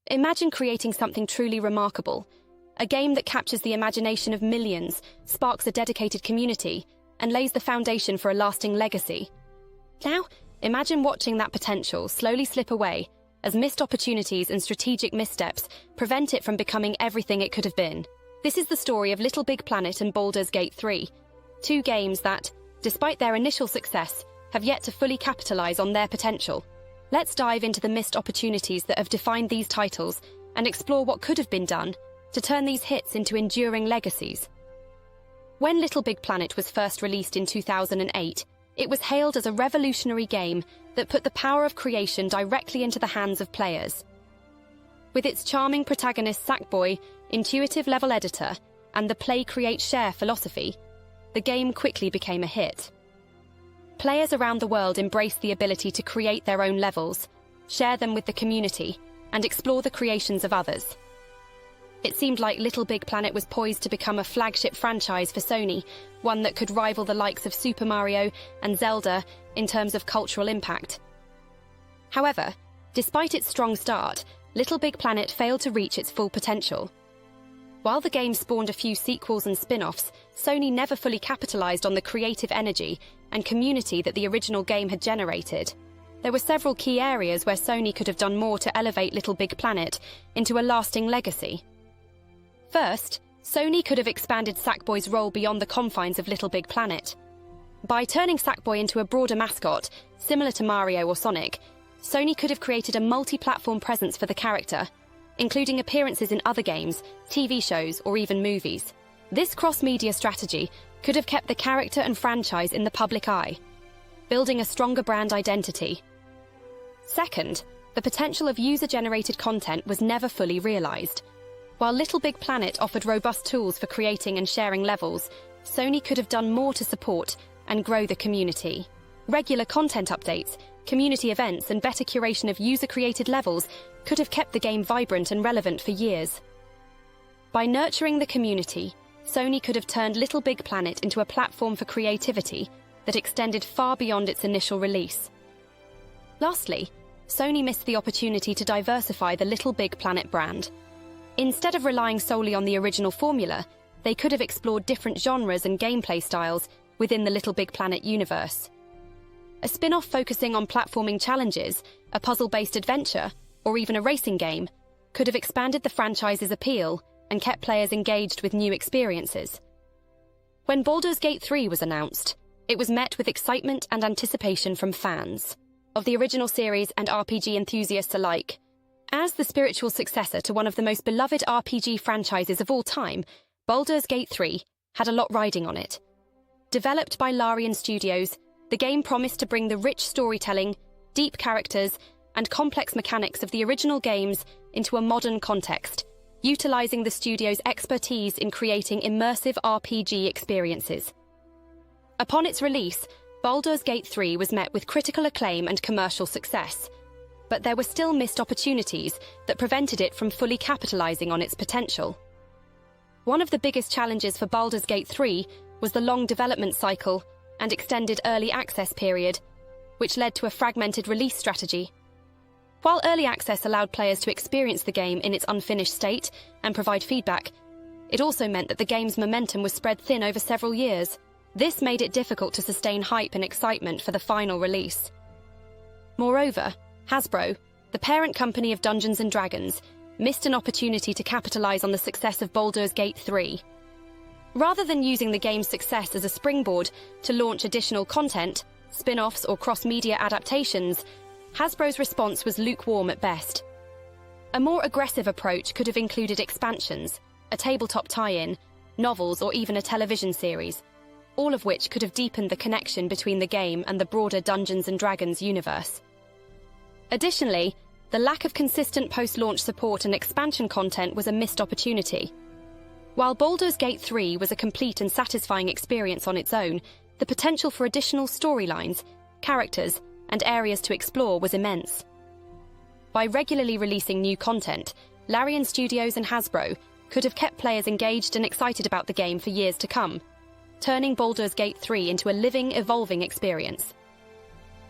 Imagine creating something truly remarkable, a game that captures the imagination of millions, sparks a dedicated community, and lays the foundation for a lasting legacy. Now, imagine watching that potential slowly slip away as missed opportunities and strategic missteps prevent it from becoming everything it could have been. This is the story of LittleBigPlanet and Baldur's Gate 3, two games that, despite their initial success, have yet to fully capitalize on their potential. Let's dive into the missed opportunities that have defined these titles and explore what could have been done to turn these hits into enduring legacies. When LittleBigPlanet was first released in 2008, it was hailed as a revolutionary game that put the power of creation directly into the hands of players. With its charming protagonist Sackboy, intuitive level editor, and the play, create, share philosophy, the game quickly became a hit. Players around the world embraced the ability to create their own levels, share them with the community, and explore the creations of others. It seemed like LittleBigPlanet was poised to become a flagship franchise for Sony, one that could rival the likes of Super Mario and Zelda in terms of cultural impact. However, despite its strong start, LittleBigPlanet failed to reach its full potential. While the game spawned a few sequels and spin-offs, Sony never fully capitalized on the creative energy and community that the original game had generated. There were several key areas where Sony could have done more to elevate LittleBigPlanet into a lasting legacy. First, Sony could have expanded Sackboy's role beyond the confines of LittleBigPlanet. By turning Sackboy into a broader mascot, similar to Mario or Sonic, Sony could have created a multi-platform presence for the character, including appearances in other games, TV shows, or even movies. This cross-media strategy could have kept the character and franchise in the public eye, building a stronger brand identity. Second, the potential of user-generated content was never fully realized. While LittleBigPlanet offered robust tools for creating and sharing levels, Sony could have done more to support and grow the community. Regular content updates, community events, and better curation of user-created levels could have kept the game vibrant and relevant for years. By nurturing the community, Sony could have turned LittleBigPlanet into a platform for creativity that extended far beyond its initial release. Lastly, Sony missed the opportunity to diversify the LittleBigPlanet brand. Instead of relying solely on the original formula, they could have explored different genres and gameplay styles within the LittleBigPlanet universe. A spin-off focusing on platforming challenges, a puzzle-based adventure, or even a racing game could have expanded the franchise's appeal and kept players engaged with new experiences. When Baldur's Gate 3 was announced, it was met with excitement and anticipation from fans of the original series and RPG enthusiasts alike. As the spiritual successor to one of the most beloved RPG franchises of all time, Baldur's Gate 3 had a lot riding on it. Developed by Larian Studios, the game promised to bring the rich storytelling, deep characters, and complex mechanics of the original games into a modern context, utilizing the studio's expertise in creating immersive RPG experiences. Upon its release, Baldur's Gate 3 was met with critical acclaim and commercial success, but there were still missed opportunities that prevented it from fully capitalizing on its potential. One of the biggest challenges for Baldur's Gate 3 was the long development cycle and extended early access period, which led to a fragmented release strategy. While early access allowed players to experience the game in its unfinished state and provide feedback, it also meant that the game's momentum was spread thin over several years. This made it difficult to sustain hype and excitement for the final release. Moreover, Hasbro, the parent company of Dungeons & Dragons, missed an opportunity to capitalize on the success of Baldur's Gate 3. Rather than using the game's success as a springboard to launch additional content, spin-offs, or cross-media adaptations, Hasbro's response was lukewarm at best. A more aggressive approach could have included expansions, a tabletop tie-in, novels, or even a television series, all of which could have deepened the connection between the game and the broader Dungeons & Dragons universe. Additionally, the lack of consistent post-launch support and expansion content was a missed opportunity. While Baldur's Gate 3 was a complete and satisfying experience on its own, the potential for additional storylines, characters, and areas to explore was immense. By regularly releasing new content, Larian Studios and Hasbro could have kept players engaged and excited about the game for years to come, turning Baldur's Gate 3 into a living, evolving experience.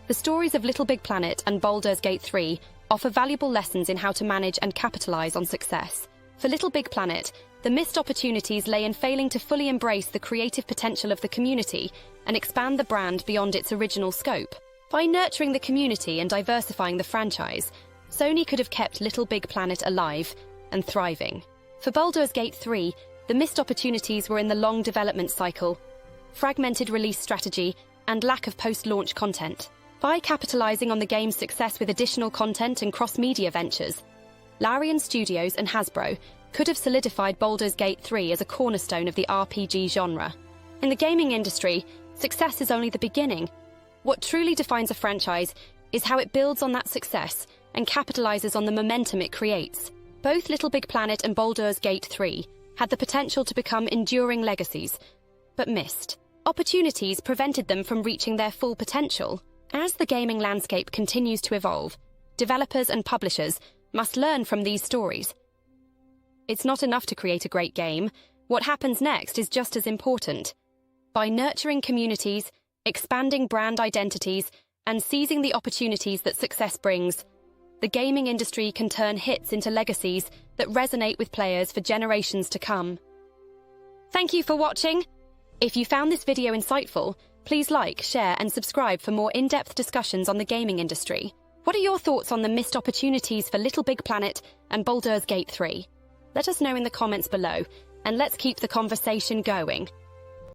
The stories of LittleBigPlanet and Baldur's Gate 3 offer valuable lessons in how to manage and capitalize on success. For LittleBigPlanet, the missed opportunities lay in failing to fully embrace the creative potential of the community and expand the brand beyond its original scope. By nurturing the community and diversifying the franchise, Sony could have kept LittleBigPlanet alive and thriving. For Baldur's Gate 3, the missed opportunities were in the long development cycle, fragmented release strategy, and lack of post-launch content. By capitalizing on the game's success with additional content and cross-media ventures, Larian Studios and Hasbro could have solidified Baldur's Gate 3 as a cornerstone of the RPG genre. In the gaming industry, success is only the beginning. What truly defines a franchise is how it builds on that success and capitalizes on the momentum it creates. Both LittleBigPlanet and Baldur's Gate 3 had the potential to become enduring legacies, but missed. Opportunities prevented them from reaching their full potential. As the gaming landscape continues to evolve, developers and publishers must learn from these stories. It's not enough to create a great game. What happens next is just as important. By nurturing communities, expanding brand identities, and seizing the opportunities that success brings, the gaming industry can turn hits into legacies that resonate with players for generations to come. Thank you for watching. If you found this video insightful, please like, share, and subscribe for more in-depth discussions on the gaming industry. What are your thoughts on the missed opportunities for LittleBigPlanet and Baldur's Gate 3? Let us know in the comments below, and let's keep the conversation going.